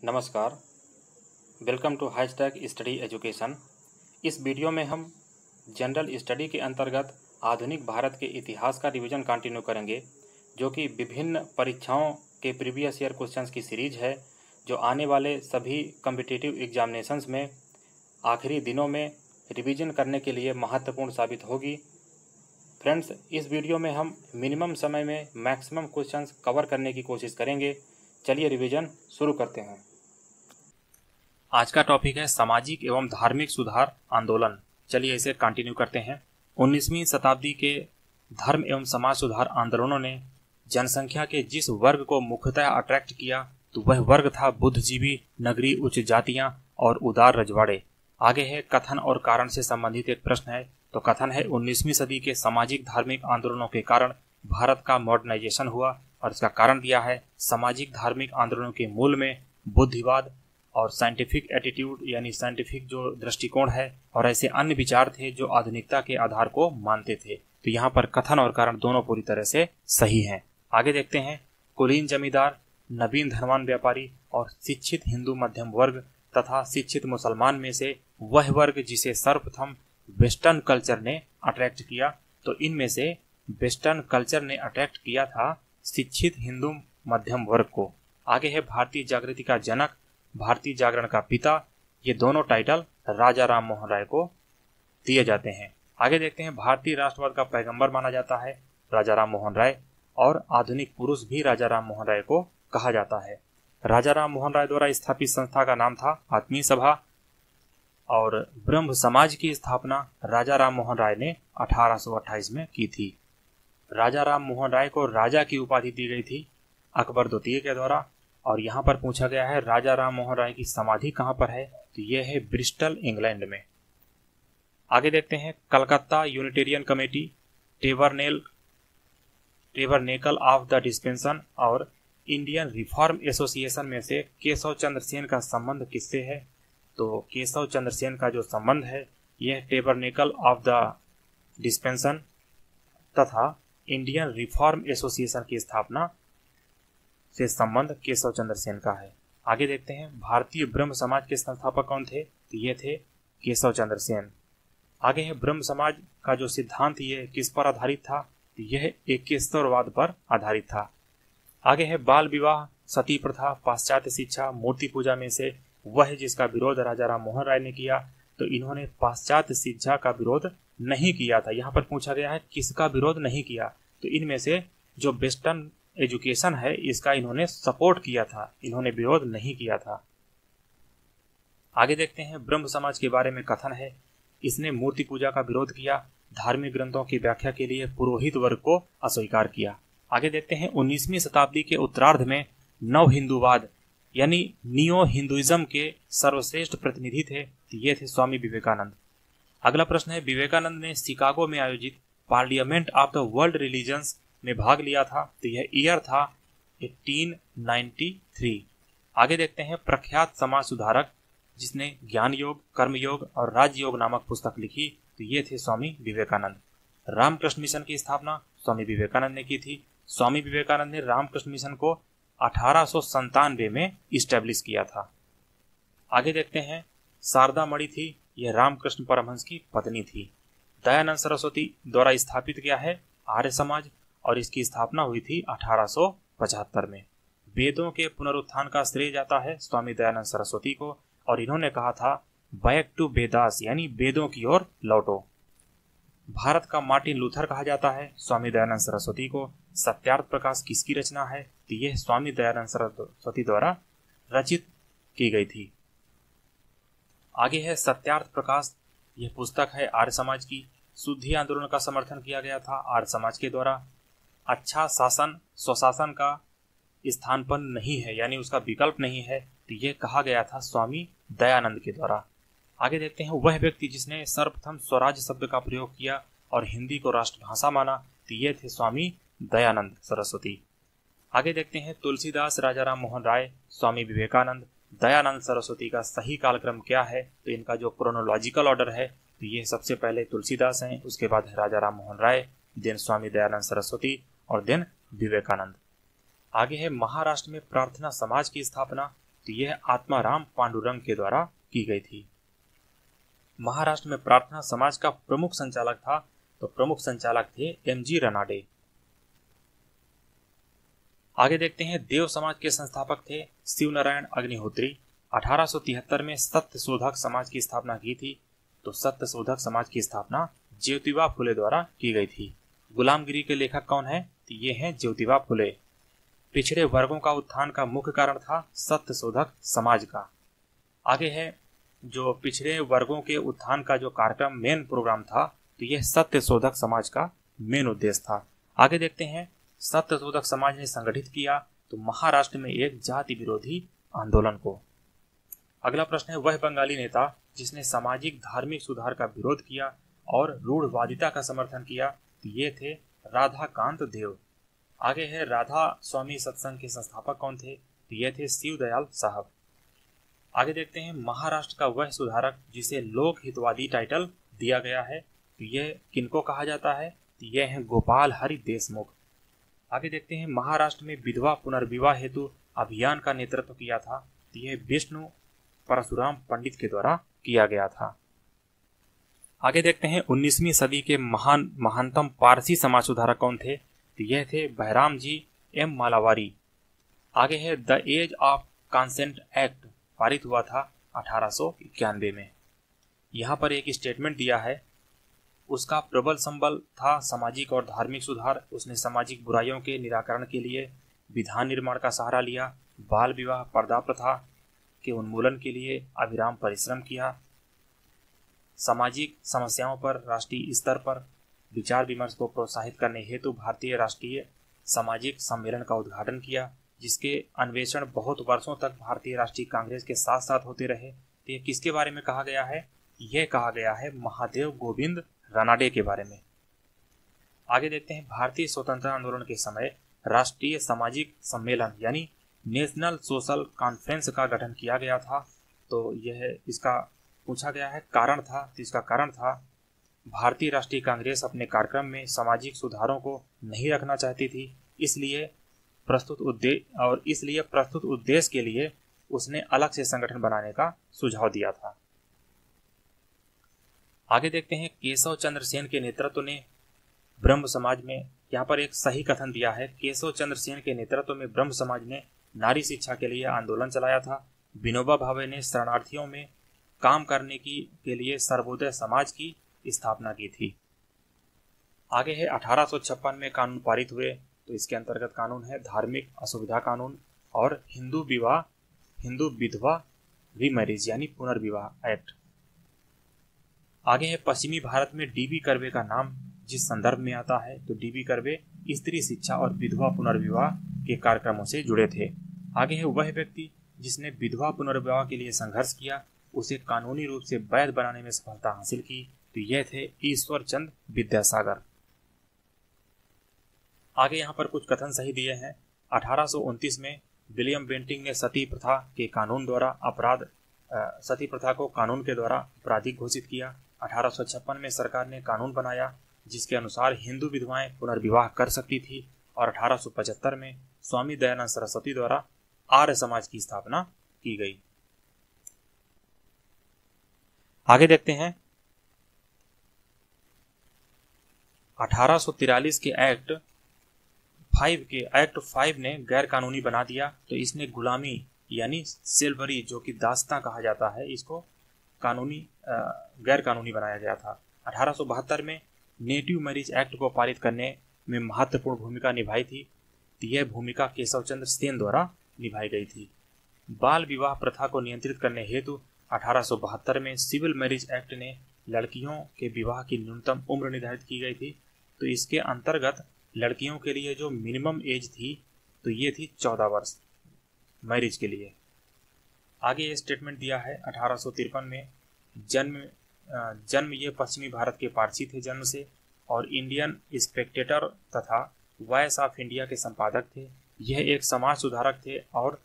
नमस्कार, welcome to hashtag study education. इस video में हम जनरल स्टडी के अंतर्गत आधुनिक भारत के इतिहास का रिवीजन कंटिन्यू करेंगे, जो कि विभिन्न परीक्षाओं के प्रीवियस ईयर क्वेश्चंस की सीरीज है, जो आने वाले सभी कॉम्पिटिटिव एग्जामिनेशंस में आखिरी दिनों में रिवीजन करने के लिए महत्वपूर्ण साबित होगी। फ्रेंड्स, इस वीडियो में हम मिनिमम समय में मैक्सिमम क्वेश्चंस कवर करने की कोशिश करेंगे। चलिए रिवीजन शुरू करते हैं। आज का टॉपिक है सामाजिक एवं धार्मिक सुधार आंदोलन। चलिए इसे कंटिन्यू करते हैं। 19वीं शताब्दी के धर्म एवं समाज सुधार आंदोलनों ने जनसंख्या के जिस वर्ग को मुख्यतः अट्रैक्ट किया तो वह वर्ग था बुद्धिजीवी, नगरीय उच्च जातियां और उदार रजवाड़े। आगे है कथन और कारण से संबंधित एक प्रश्न है। तो कथन है 19वीं सदी के सामाजिक धार्मिक आंदोलनों के कारण भारत का मॉडर्नाइजेशन हुआ, और इसका कारण दिया है सामाजिक धार्मिक आंदोलनों के मूल में बुद्धिवाद और साइंटिफिक एटीट्यूड यानी साइंटिफिक जो दृष्टिकोण है और ऐसे अन्य विचार थे जो आधुनिकता के आधार को मानते थे। तो यहाँ पर कथन और कारण दोनों पूरी तरह से सही हैं। आगे देखते हैं, कुलीन जमींदार, नवीन धनवान व्यापारी और शिक्षित हिंदू मध्यम वर्ग तथा शिक्षित मुसलमान में से वह वर्ग जिसे सर्वप्रथम वेस्टर्न कल्चर ने अट्रैक्ट किया, तो इनमें से वेस्टर्न कल्चर ने अट्रैक्ट किया था शिक्षित हिंदू मध्यम वर्ग को। आगे है भारतीय जागृति का जनक, भारतीय जागरण का पिता। ये दोनों टाइटल राजा राम मोहन राय को दिए जाते हैं। आगे देखते हैं, भारतीय राष्ट्रवाद का पैगंबर माना जाता है राजा राम मोहन राय, और आधुनिक पुरुष भी राजा राम मोहन राय को कहा जाता है। राजा राम मोहन राय द्वारा स्थापित संस्था का नाम था आत्मीय सभा, और ब्रह्म समाज की स्थापना राजा राम मोहन राय ने 1828 में की थी। राजा राम मोहन राय को राजा की उपाधि दी गई थी अकबर द्वितीय के द्वारा। और यहाँ पर पूछा गया है राजा राम मोहन राय की समाधि कहाँ पर है, तो यह है ब्रिस्टल इंग्लैंड में। आगे देखते हैं, Calcutta Unitarian committee, tabernacle of the डिस्पेंसन और इंडियन रिफॉर्म एसोसिएशन में से केशव चंद्र सेन का संबंध किससे है। तो केशव चंद्र सेन का जो संबंध है यह टेबरनेकल ऑफ द डिस्पेंसन तथा इंडियन रिफॉर्म एसोसिएशन की स्थापना से संबंध केशव चंद्र सेन का है। आगे देखते हैं, भारतीय ब्रह्म समाज के संस्थापक कौन थे, तो ये थे केशव चंद्र सेन। आगे है, ब्रह्म समाज का जो सिद्धांत ये किस पर आधारित था, तो यह एकेश्वरवाद पर आधारित था। आगे है, बाल विवाह, सती प्रथा, पाश्चात्य शिक्षा, मूर्ति पूजा में से वह जिसका विरोध राजा राम मोहन राय ने किया, तो इन्होंने पाश्चात्य शिक्षा का विरोध नहीं किया था। यहाँ पर पूछा गया है किसका विरोध नहीं किया, तो इनमें से जो वेस्टर्न एजुकेशन है इसका इन्होंने सपोर्ट किया था, इन्होंने विरोध नहीं किया था। आगे देखते हैं, ब्रह्म समाज के बारे में कथन है, इसने मूर्ति पूजा का विरोध किया, धार्मिक ग्रंथों की व्याख्या के लिए पुरोहित वर्ग को अस्वीकार किया। आगे देखते हैं, 19वीं शताब्दी के उत्तरार्ध में नव हिंदूवाद यानी नियो हिंदुइज्म के सर्वश्रेष्ठ प्रतिनिधि थे, ये थे स्वामी विवेकानंद। अगला प्रश्न है, विवेकानंद ने शिकागो में आयोजित parliament of the world religions में भाग लिया था, तो यह ईयर था 1893। आगे देखते हैं, प्रख्यात समाज सुधारक जिसने ज्ञान योग, कर्म योग और राजयोग नामक पुस्तक लिखी, तो ये थे स्वामी विवेकानंद। रामकृष्ण मिशन की स्थापना स्वामी विवेकानंद ने की थी। स्वामी विवेकानंद ने रामकृष्ण मिशन को 1897 में इस्टेब्लिश किया था। आगे देखते हैं, शारदा मणि थी, यह रामकृष्ण परमहंस की पत्नी थी। दयानंद सरस्वती द्वारा स्थापित किया है आर्य समाज, और इसकी स्थापना हुई थी 1875 में। वेदों के पुनरुत्थान का श्रेय जाता है स्वामी दयानंद सरस्वती को, और इन्होंने कहा था बैक टू वेदास यानी वेदों की ओर लौटो। भारत का मार्टिन लूथर कहा जाता है स्वामी दयानंद सरस्वती को। सत्यार्थ प्रकाश किसकी रचना है, तो यह स्वामी दयानंद सरस्वती द्वारा रचित की गई थी। आगे है, सत्यार्थ प्रकाश, यह पुस्तक है आर्य समाज की। शुद्धि आंदोलन का समर्थन किया गया था आर्य समाज के द्वारा। अच्छा शासन स्वशासन का स्थानपन्न नहीं है यानी उसका विकल्प नहीं है, तो यह कहा गया था स्वामी दयानंद के द्वारा। आगे देखते हैं, वह व्यक्ति जिसने सर्वप्रथम स्वराज शब्द का प्रयोग किया और हिंदी को राष्ट्रभाषा माना, तो ये थे स्वामी दयानंद सरस्वती। आगे देखते हैं, तुलसीदास, राजा राम मोहन राय, स्वामी विवेकानंद, दयानंद सरस्वती का सही कालक्रम क्या है, तो इनका जो क्रोनोलॉजिकल ऑर्डर है, तो ये सबसे पहले तुलसीदास हैं, उसके बाद है राजा राम मोहन राय, देन स्वामी दयानंद सरस्वती और देन विवेकानंद। आगे है, महाराष्ट्र में प्रार्थना समाज की स्थापना तो यह आत्माराम पांडुरंग के द्वारा की गई थी। महाराष्ट्र में प्रार्थना समाज का प्रमुख संचालक था, तो प्रमुख संचालक थे एमजी रनाडे। आगे देखते हैं, देव समाज के संस्थापक थे शिवनारायण अग्निहोत्री। 1873 में सत्यशोधक समाज की स्थापना की थी, तो सत्यशोधक समाज की स्थापना ज्योतिबा फुले द्वारा की गई थी। गुलामगिरी के लेखक कौन है? तो ये हैं ज्योतिबा फुले। पिछड़े वर्गों का उत्थान का मुख्य कारण था सत्यशोधक समाज का। आगे है, जो पिछड़े वर्गों के उत्थान का जो कार्यक्रम मेन प्रोग्राम था, तो यह सत्यशोधक समाज का मेन उद्देश्य था। आगे देखते हैं, सत्यशोधक समाज ने संगठित किया तो महाराष्ट्र में एक जाति विरोधी आंदोलन को। अगला प्रश्न है, वह बंगाली नेता जिसने सामाजिक धार्मिक सुधार का विरोध किया और रूढ़वादिता का समर्थन किया, तो ये थे राधाकांत देव। आगे है, राधा स्वामी सत्संग के संस्थापक कौन थे? तो ये थे शिवदयाल साहब। आगे देखते हैं, महाराष्ट्र का वह सुधारक जिसे लोक हितवादी टाइटल दिया गया है, तो यह किनको कहा जाता है? तो यह है गोपाल हरि देशमुख। आगे देखते हैं, महाराष्ट्र में विधवा पुनर्विवाह हेतु अभियान का नेतृत्व किया था, तो यह विष्णु परशुराम पंडित के द्वारा किया गया था। आगे देखते हैं, 19वीं सदी के महानतम पारसी समाज सुधारक कौन थे? तो यह थे बहराम जी एम मालावारी। आगे है, the age of consent act पारित हुआ था 1891 में। यहाँ पर एक स्टेटमेंट दिया है, उसका प्रबल संबल था सामाजिक और धार्मिक सुधार। उसने सामाजिक बुराइयों के निराकरण के लिए विधान निर्माण का सहारा लिया, बाल विवाह पर्दा प्रथा के उन्मूलन के लिए अविराम परिश्रम किया, सामाजिक समस्याओं पर राष्ट्रीय स्तर पर विचार विमर्श को प्रोत्साहित करने हेतु भारतीय राष्ट्रीय सामाजिक सम्मेलन का उद्घाटन किया, जिसके अन्वेषण बहुत वर्षों तक भारतीय राष्ट्रीय कांग्रेस के साथ साथ होते रहे। तो ये किसके बारे में कहा गया है? यह कहा गया है महादेव गोविंद रानाडे के बारे में। आगे देखते हैं, भारतीय स्वतंत्रता आंदोलन के समय राष्ट्रीय सामाजिक सम्मेलन यानी नेशनल सोशल कॉन्फ्रेंस का गठन किया गया था। तो यह इसका पूछा गया है कारण था, तो इसका कारण था भारतीय राष्ट्रीय कांग्रेस अपने कार्यक्रम में सामाजिक सुधारों को नहीं रखना चाहती थी, इसलिए प्रस्तुत उद्देश्य के लिए उसने अलग से संगठन बनाने का सुझाव दिया था। आगे देखते हैं, केशव चंद्र सेन के नेतृत्व ने ब्रह्म समाज में, यहाँ पर एक सही कथन दिया है, केशव चंद्र सेन के नेतृत्व में ब्रह्म समाज ने नारी शिक्षा के लिए आंदोलन चलाया था। विनोबा भावे ने शरणार्थियों में काम करने के लिए सर्वोदय समाज की स्थापना की थी। आगे है, 1856 में कानून पारित हुए, तो इसके अंतर्गत कानून है धार्मिक असुविधा कानून और हिंदू विधवा रीमैरिज यानी पुनर्विवाह एक्ट। आगे है, पश्चिमी भारत में डीबी कर्वे का नाम जिस संदर्भ में आता है, तो डीबी कर्वे स्त्री शिक्षा और विधवा पुनर्विवाह के कार्यक्रमों से जुड़े थे। आगे है, वह व्यक्ति जिसने विधवा पुनर्विवाह के लिए संघर्ष किया, उसे कानूनी रूप से वैध बनाने में सफलता हासिल की, तो यह थे ईश्वर चंद विद्यासागर। आगे यहाँ पर कुछ कथन सही दिए हैं। 1829 में विलियम बेंटिंग ने सती प्रथा को कानून के द्वारा आपराधिक घोषित किया। 1856 में सरकार ने कानून बनाया जिसके अनुसार हिंदू विधवाएं पुनर्विवाह कर सकती थी और 1875 में स्वामी दयानंद सरस्वती द्वारा आर्य समाज की स्थापना की गई। आगे देखते हैं, 1843 के एक्ट 5 ने गैर कानूनी बना दिया, तो इसने गुलामी यानी सेल्वरी जो कि दास्तां कहा जाता है, इसको गैर कानूनी बनाया गया था। 1872 में नेटिव मैरिज एक्ट को पारित करने में महत्वपूर्ण भूमिका निभाई थी, तो यह भूमिका केशव चंद्र सेन द्वारा निभाई गई थी। बाल विवाह प्रथा को नियंत्रित करने हेतु 1872 में सिविल मैरिज एक्ट ने लड़कियों के विवाह की न्यूनतम उम्र निर्धारित की गई थी, तो इसके अंतर्गत लड़कियों के लिए जो मिनिमम एज थी, तो ये थी 14 वर्ष मैरिज के लिए। आगे ये स्टेटमेंट दिया है 1853 में जन्म ये पश्चिमी भारत के पारसी थे जन्म से, और इंडियन स्पेक्टेटर तथा वॉइस ऑफ इंडिया के संपादक थे। यह एक समाज सुधारक थे और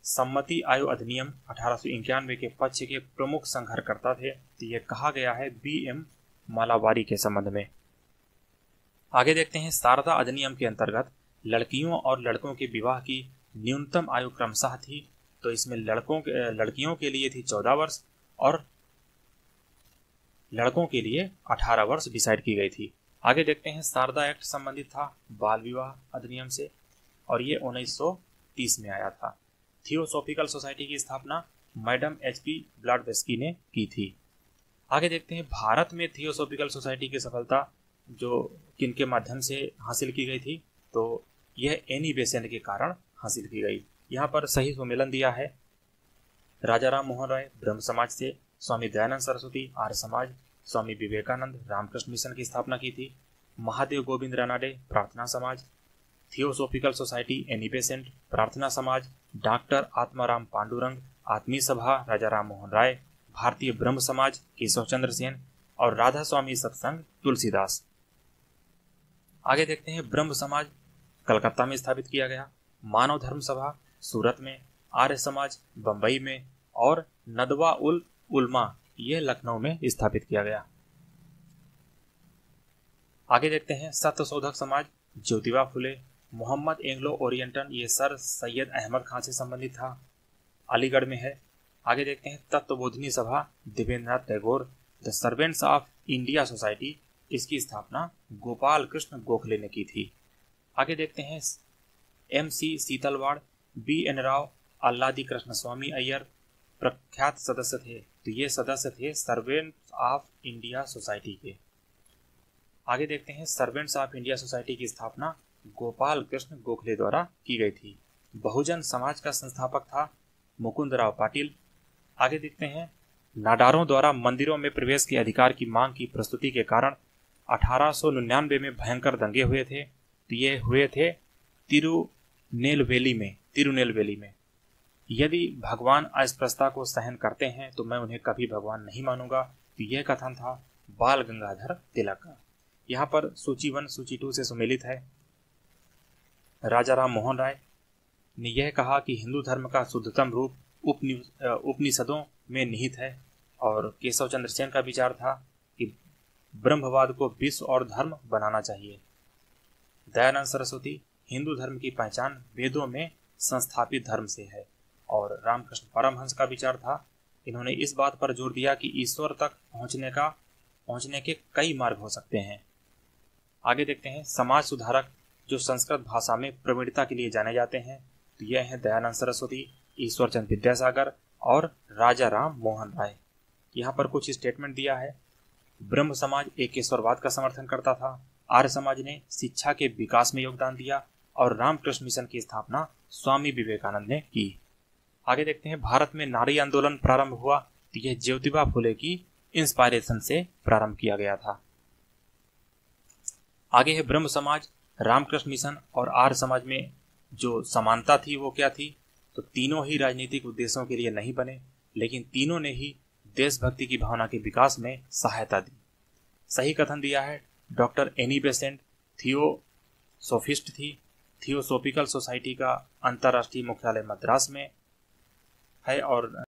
सम्मति आयोग अधिनियम 1891 के पक्ष के प्रमुख संघर्षकर्ता थे। तो यह कहा गया है BM मालावारी के संबंध में। आगे देखते हैं, शारदा अधिनियम के अंतर्गत लड़कियों और लड़कों के विवाह की न्यूनतम आयु क्रमशः थी, तो इसमें लड़कियों के लिए थी 14 वर्ष और लड़कों के लिए 18 वर्ष डिसाइड की गई थी। आगे देखते हैं, शारदा एक्ट संबंधित था बाल विवाह अधिनियम से और ये 1930 में आया था। थियोसॉफिकल सोसाइटी की स्थापना मैडम HP ब्लॉडस्की ने की थी। आगे देखते हैं, भारत में थियोसॉफिकल सोसाइटी की सफलता जो किनके माध्यम से हासिल की गई थी, तो यह एनी बेसेंट के कारण हासिल की गई। यहाँ पर सही सम्मेलन दिया है। राजा राम मोहन राय ब्रह्म समाज से, स्वामी दयानंद सरस्वती आर्य समाज, स्वामी विवेकानंद रामकृष्ण मिशन की स्थापना की थी, महादेव गोविंद रानाडे प्रार्थना समाज, थियोसॉफिकल सोसाइटी एनी बेसेंट प्रार्थना समाज, डॉक्टर आत्माराम पांडुरंग आत्मीय सभा राजा राम मोहन राय, भारतीय ब्रह्म समाज केशव चंद्र सेन और राधा स्वामी सत्संग तुलसीदास। आगे देखते हैं, ब्रह्म समाज कलकत्ता में स्थापित किया गया, मानव धर्म सभा सूरत में, आर्य समाज बंबई में और नदवा उल उलमा यह लखनऊ में स्थापित किया गया। आगे देखते हैं, सत्यशोधक समाज ज्योतिबा फुले, मोहम्मद एंग्लो ओरिएंटल ये सर सैयद अहमद खान से संबंधित था, अलीगढ़ में है। आगे देखते हैं, Tattvabodhini Sabha Debendranath Tagore, the servants of India society, इसकी स्थापना गोपाल कृष्ण गोखले ने की थी। आगे देखते हैं, MC सीतलवाड़, BN राव, आल्लादी कृष्ण स्वामी अय्यर प्रख्यात सदस्य थे, तो ये सदस्य थे सर्वेंट्स ऑफ इंडिया सोसाइटी के। आगे देखते हैं, सर्वेंट्स ऑफ इंडिया सोसाइटी की स्थापना गोपाल कृष्ण गोखले द्वारा की गई थी। बहुजन समाज का संस्थापक था मुकुंदराव पाटिल। आगे देखते हैं, नाडारों द्वारा मंदिरों में प्रवेश के अधिकार की मांग की प्रस्तुति के कारण 1899 में भयंकर दंगे हुए थे। तो ये हुए थे तिरुनेलवेली में। यदि भगवान अस्पृश्यता को सहन करते हैं तो मैं उन्हें कभी भगवान नहीं मानूंगा, तो यह कथन था बाल गंगाधर तिलक का। यहाँ पर सूची 1 सूची 2 से सुमेलित है। राजा राम मोहन राय ने यह कहा कि हिंदू धर्म का शुद्धतम रूप उपनिषदों में निहित है और केशव चंद्र सेन का विचार था कि ब्रह्मवाद को विश्व और धर्म बनाना चाहिए। दयानंद सरस्वती, हिंदू धर्म की पहचान वेदों में संस्थापित धर्म से है और रामकृष्ण परमहंस का विचार था। इन्होंने इस बात पर जोर दिया कि ईश्वर तक पहुंचने के कई मार्ग हो सकते हैं। आगे देखते हैं, समाज सुधारक जो संस्कृत भाषा में प्रवीणता के लिए जाने जाते हैं, तो यह है दयानंद सरस्वती, ईश्वरचंद विद्यासागर और राजा राम मोहन राय। यहाँ पर कुछ स्टेटमेंट दिया है। ब्रह्म समाज एकेश्वरवाद का समर्थन करता था, आर्य समाज ने शिक्षा के विकास में योगदान दिया और रामकृष्ण मिशन की स्थापना स्वामी विवेकानंद ने की। आगे देखते हैं, भारत में नारी आंदोलन प्रारंभ हुआ, तो यह ज्योतिबा फुले की इंस्पायरेशन से प्रारंभ किया गया था। आगे है ब्रह्म समाज, रामकृष्ण मिशन और आर्य समाज में जो समानता थी वो क्या थी, तो तीनों ही राजनीतिक उद्देश्यों के लिए नहीं बने, लेकिन तीनों ने ही देशभक्ति की भावना के विकास में सहायता दी। सही कथन दिया है डॉक्टर एनी बेसेंट थियोसोफिस्ट थी। थियोसॉफिकल सोसाइटी का अंतर्राष्ट्रीय मुख्यालय मद्रास में है और